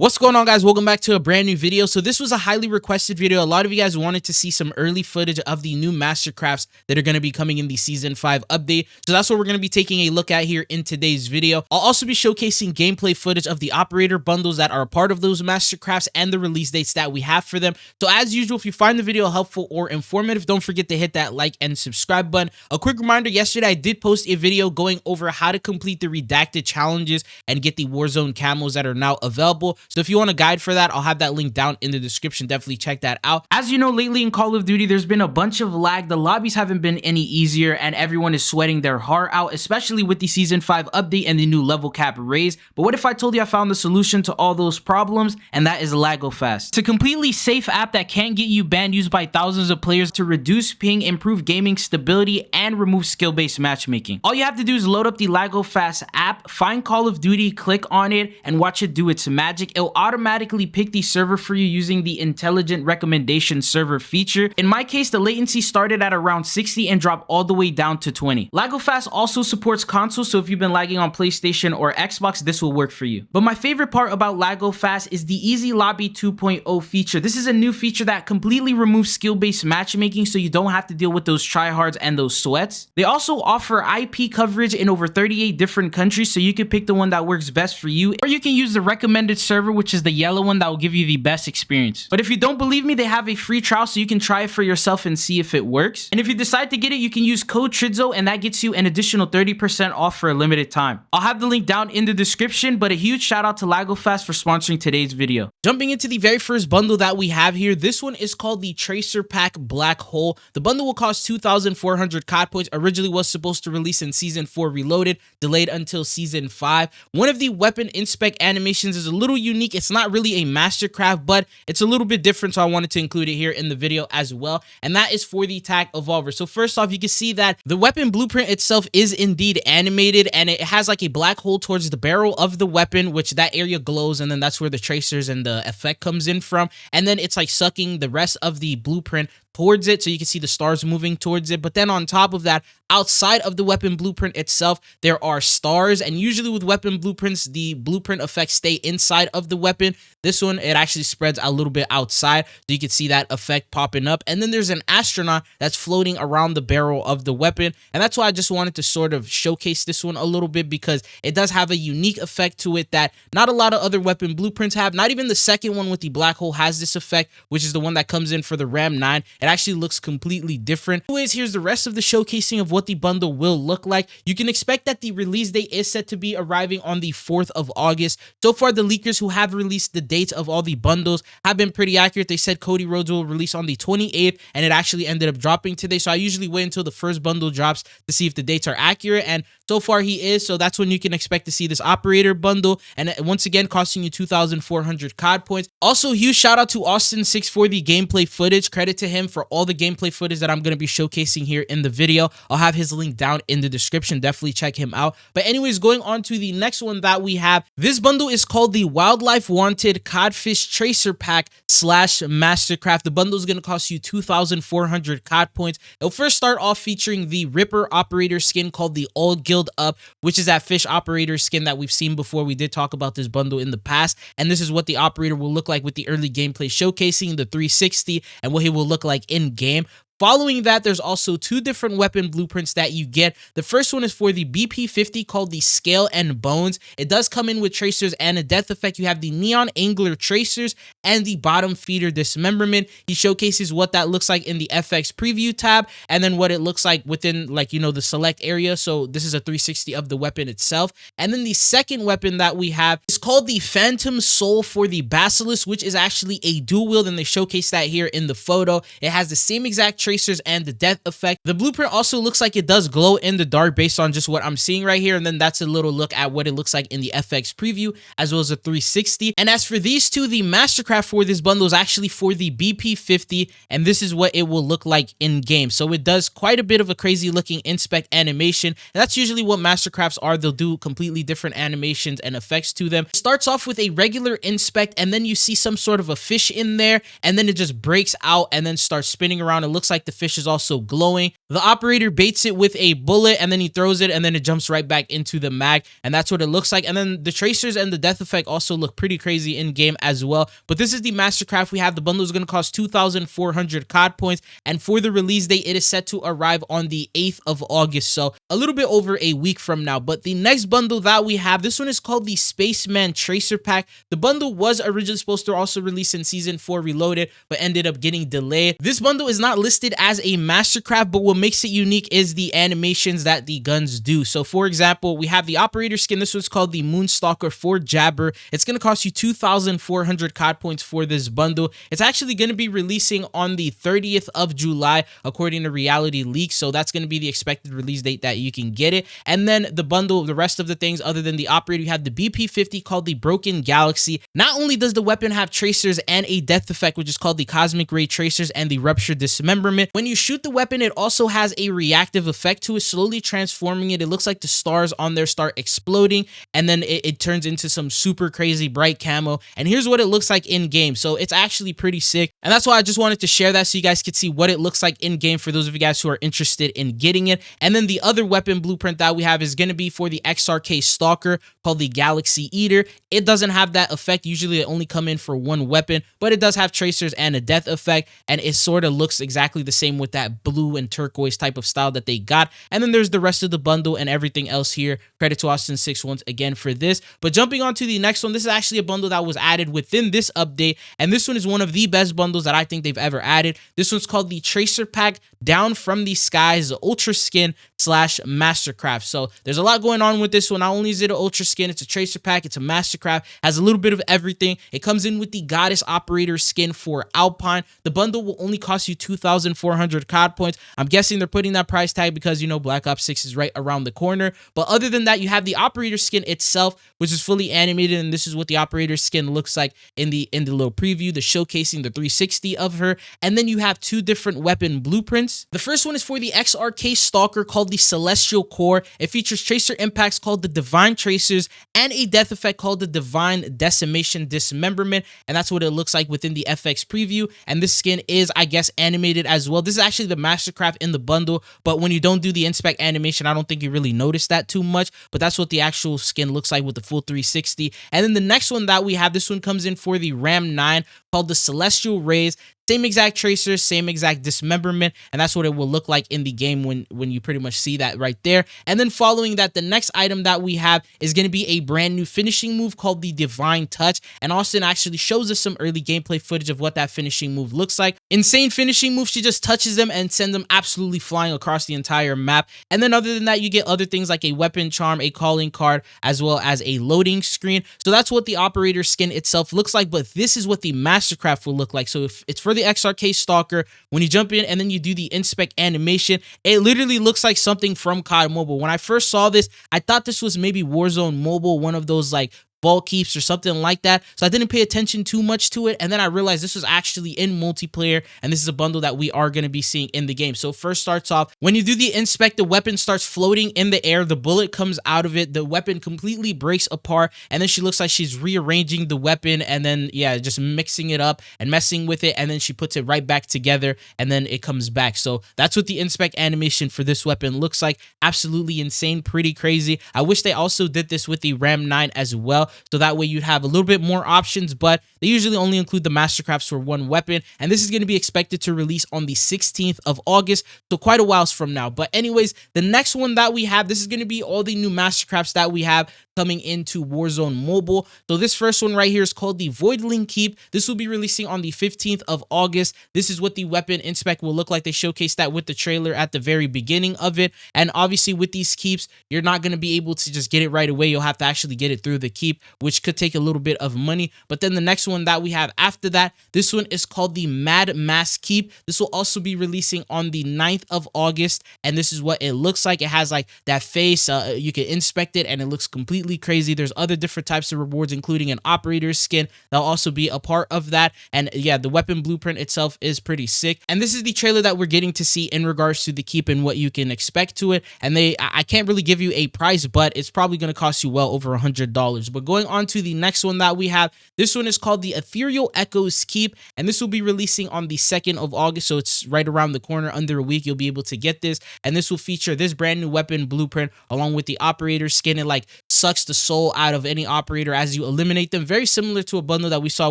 What's going on, guys? Welcome back to a brand new video. So this was a highly requested video. A lot of you guys wanted to see some early footage of the new Mastercrafts that are going to be coming in the Season 5 update. So that's what we're going to be taking a look at here in today's video. I'll also be showcasing gameplay footage of the operator bundles that are a part of those Mastercrafts and the release dates that we have for them. So as usual, if you find the video helpful or informative, don't forget to hit that like and subscribe button. A quick reminder, yesterday I did post a video going over how to complete the redacted challenges and get the Warzone camos that are now available. So if you want a guide for that, I'll have that link down in the description. Definitely check that out. As you know, lately in Call of Duty, there's been a bunch of lag. The lobbies haven't been any easier and everyone is sweating their heart out, especially with the Season 5 update and the new level cap raise. But what if I told you I found the solution to all those problems, and that is LagoFast. It's a completely safe app that can't get you banned, used by thousands of players to reduce ping, improve gaming stability, and remove skill-based matchmaking. All you have to do is load up the LagoFast app, find Call of Duty, click on it, and watch it do its magic. It'll automatically pick the server for you using the intelligent recommendation server feature. In my case, the latency started at around 60 and dropped all the way down to 20. LagoFast also supports consoles, so if you've been lagging on PlayStation or Xbox, this will work for you. But my favorite part about LagoFast is the Easy Lobby 2.0 feature. This is a new feature that completely removes skill-based matchmaking, so you don't have to deal with those tryhards and those sweats. They also offer IP coverage in over 38 different countries, so you can pick the one that works best for you, or you can use the recommended server, which is the yellow one that will give you the best experience. But if you don't believe me, they have a free trial, so you can try it for yourself and see if it works. And if you decide to get it, you can use code TRIDZO, and that gets you an additional 30% off for a limited time. I'll have the link down in the description, but a huge shout out to LagoFast for sponsoring today's video. Jumping into the very first bundle that we have here, this one is called the Tracer Pack Black Hole. The bundle will cost 2,400 COD points. Originally was supposed to release in Season 4 Reloaded, delayed until Season 5. One of the weapon inspect animations is a little unique. It's not really a Mastercraft, but it's a little bit different, so I wanted to include it here in the video as well, and that is for the TAC Evolver. So first off, you can see that the weapon blueprint itself is indeed animated, and it has like a black hole towards the barrel of the weapon, which that area glows, and then that's where the tracers and the effect comes in from, and then it's like sucking the rest of the blueprint towards it, so you can see the stars moving towards it. But then on top of that, outside of the weapon blueprint itself, there are stars, and usually with weapon blueprints, the blueprint effects stay inside of the weapon. This one, it actually spreads a little bit outside, so you can see that effect popping up. And then there's an astronaut that's floating around the barrel of the weapon, and that's why I just wanted to sort of showcase this one a little bit, because it does have a unique effect to it that not a lot of other weapon blueprints have. Not even the second one with the black hole has this effect, which is the one that comes in for the Ram 9. It actually looks completely different. Anyways, here's the rest of the showcasing of what the bundle will look like. You can expect that the release date is set to be arriving on the 4th of August. So far, the leakers who have released the dates of all the bundles have been pretty accurate. They said Cody Rhodes will release on the 28th, and it actually ended up dropping today. So I usually wait until the first bundle drops to see if the dates are accurate, and so far he is. So that's when you can expect to see this operator bundle, and once again costing you 2,400 COD points. Also, huge shout out to Austin6 for the gameplay footage. Credit to him for all the gameplay footage that I'm going to be showcasing here in the video. I'll have his link down in the description. Definitely check him out. But anyways, going on to the next one that we have, this bundle is called the Wildlife Wanted Codfish Tracer Pack / Mastercraft. The bundle is going to cost you 2,400 COD points. It'll first start off featuring the Ripper operator skin called the All Guild Up, which is that fish operator skin that we've seen before. We did talk about this bundle in the past, and this is what the operator will look like with the early gameplay showcasing the 360 and what he will look like in game. Following that, there's also two different weapon blueprints that you get. The first one is for the BP-50 called the Scale and Bones. It does come in with tracers and a death effect. You have the Neon Angler tracers and the bottom feeder dismemberment. He showcases what that looks like in the FX preview tab, and then what it looks like within, like, you know, the select area. So this is a 360 of the weapon itself. And then the second weapon that we have is called the Phantom Soul for the Basilisk, which is actually a dual wield, and they showcase that here in the photo. It has the same exact tracers and the death effect. The blueprint also looks like it does glow in the dark based on just what I'm seeing right here, and then that's a little look at what it looks like in the FX preview as well as a 360. And as for these two, the Mastercraft for this bundle is actually for the BP-50, and this is what it will look like in game. So it does quite a bit of a crazy looking inspect animation, and that's usually what Mastercrafts are. They'll do completely different animations and effects to them. It starts off with a regular inspect, and then you see some sort of a fish in there, and then it just breaks out and then starts spinning around. It looks like like the fish is also glowing. The operator baits it with a bullet and then he throws it and then it jumps right back into the mag, and that's what it looks like. And then the tracers and the death effect also look pretty crazy in game as well. But this is the Mastercraft we have. The bundle is going to cost 2,400 COD points, and for the release date, it is set to arrive on the 8th of August, so a little bit over a week from now. But the next bundle that we have, this one is called the Spaceman Tracer Pack. The bundle was originally supposed to also release in Season 4 Reloaded, but ended up getting delayed. This bundle is not listed as a Mastercraft, but what makes it unique is the animations that the guns do. So for example, we have the operator skin. This one's called the Moonstalker for Jabber. It's going to cost you 2,400 COD points for this bundle. It's actually going to be releasing on the 30th of July, according to Reality Leaks. So that's going to be the expected release date that you can get it. And then the bundle, the rest of the things other than the operator, you have the BP-50 called the Broken Galaxy. Not only does the weapon have tracers and a death effect, which is called the Cosmic Ray Tracers and the Rupture Dismemberment. When you shoot the weapon, it also has a reactive effect to it, slowly transforming it. It looks like the stars on there start exploding, and then it turns into some super crazy bright camo. And here's what it looks like in game. So it's actually pretty sick, and that's why I just wanted to share that so you guys could see what it looks like in game for those of you guys who are interested in getting it. And then the other weapon blueprint that we have is going to be for the XRK Stalker called the Galaxy Eater. It doesn't have that effect. Usually they only come in for one weapon, but it does have tracers and a death effect, and it sort of looks exactly the same with that blue and turquoise type of style that they got. And then there's the rest of the bundle and everything else here. Credit to Austin 6 once again for this. But jumping on to the next one, this is actually a bundle that was added within this update, and this one is one of the best bundles that I think they've ever added. This one's called the Tracer Pack Down from the Skies, the Ultra Skin / Mastercraft. So there's a lot going on with this one. Not only is it an Ultra Skin, it's a Tracer Pack, it's a Mastercraft, has a little bit of everything. It comes in with the Goddess Operator skin for Alpine. The bundle will only cost you 2,400 COD points. I'm guessing they're putting that price tag because, you know, Black Ops 6 is right around the corner. But other than that, you have the Operator skin itself, which is fully animated, and this is what the Operator skin looks like in the little preview, the showcasing the 360 of her. And then you have two different weapon blueprints. The first one is for the XRK Stalker called the Celestial Core. It features tracer impacts called the Divine Tracers and a death effect called the Divine Decimation Dismemberment, and that's what it looks like within the FX preview. And this skin is, I guess, animated as well. This is actually the Mastercraft in the bundle, but when you don't do the inspect animation, I don't think you really notice that too much, but that's what the actual skin looks like with the full 360. And then the next one that we have, this one comes in for the Ram 9 called the Celestial Rays. Same exact tracers, same exact dismemberment, and that's what it will look like in the game when you pretty much see that right there. And then following that, the next item that we have is going to be a brand new finishing move called the Divine Touch, and Austin actually shows us some early gameplay footage of what that finishing move looks like. Insane finishing move. She just touches them and sends them absolutely flying across the entire map. And then other than that, you get other things like a weapon charm, a calling card, as well as a loading screen. So that's what the operator skin itself looks like, but this is what the Mastercraft will look like. So if it's for the XRK Stalker, when you jump in and then you do the inspect animation, it literally looks like something from COD Mobile. When I first saw this, I thought this was maybe Warzone Mobile, one of those like vault keeps or something like that, so I didn't pay attention too much to it. And then I realized this was actually in multiplayer, and this is a bundle that we are going to be seeing in the game. So first starts off, when you do the inspect, the weapon starts floating in the air, the bullet comes out of it, the weapon completely breaks apart, and then she looks like she's rearranging the weapon, and then yeah, just mixing it up and messing with it, and then she puts it right back together, and then it comes back. So that's what the inspect animation for this weapon looks like. Absolutely insane, pretty crazy. I wish they also did this with the Ram 9 as well, so that way you'd have a little bit more options, but they usually only include the Mastercrafts for one weapon, and this is going to be expected to release on the 16th of August, so quite a while from now. But anyways, the next one that we have, this is going to be all the new Mastercrafts that we have coming into Warzone Mobile. So this first one right here is called the Voidling Keep. This will be releasing on the 15th of August. This is what the weapon inspect will look like. They showcased that with the trailer at the very beginning of it, and obviously with these keeps, you're not going to be able to just get it right away. You'll have to actually get it through the keep, which could take a little bit of money. But then the next one that we have after that, this one is called the Mad Mask Keep. This will also be releasing on the 9th of August, and this is what it looks like. It has like that face. You can inspect it, and it looks completely completely crazy. There's other different types of rewards, including an operator skin that'll also be a part of that. And yeah, the weapon blueprint itself is pretty sick. And this is the trailer that we're getting to see in regards to the keep and what you can expect to it. And I can't really give you a price, but it's probably going to cost you well over $100. But going on to the next one that we have, this one is called the Ethereal Echoes Keep, and this will be releasing on the 2nd of August, so it's right around the corner. Under a week you'll be able to get this, and this will feature this brand new weapon blueprint along with the operator skin. It like sucks the soul out of any operator as you eliminate them, very similar to a bundle that we saw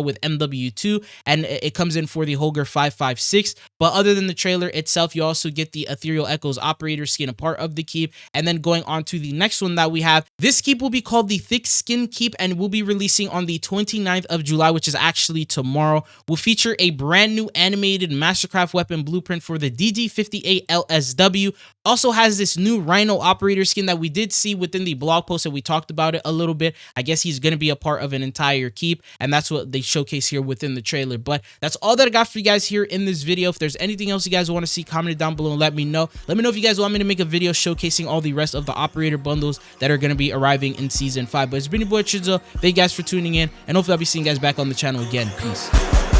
with MW2, and it comes in for the Holger 556. But other than the trailer itself, you also get the Ethereal Echoes operator skin, a part of the keep. And then going on to the next one that we have, this keep will be called the Thick Skin Keep, and will be releasing on the 29th of July, which is actually tomorrow. Will feature a brand new animated Mastercraft weapon blueprint for the DG58 LSW. Also has this new Rhino operator skin that we did see within the blog post, and we talked about it a little bit. I guess he's going to be a part of an entire keep, and that's what they showcase here within the trailer. But that's all that I got for you guys here in this video. If there's anything else you guys want to see, comment it down below and let me know. Let me know if you guys want me to make a video showcasing all the rest of the operator bundles that are going to be arriving in Season 5. But it's been your boy Chidzo. Thank you guys for tuning in, and hopefully I'll be seeing you guys back on the channel again. Peace.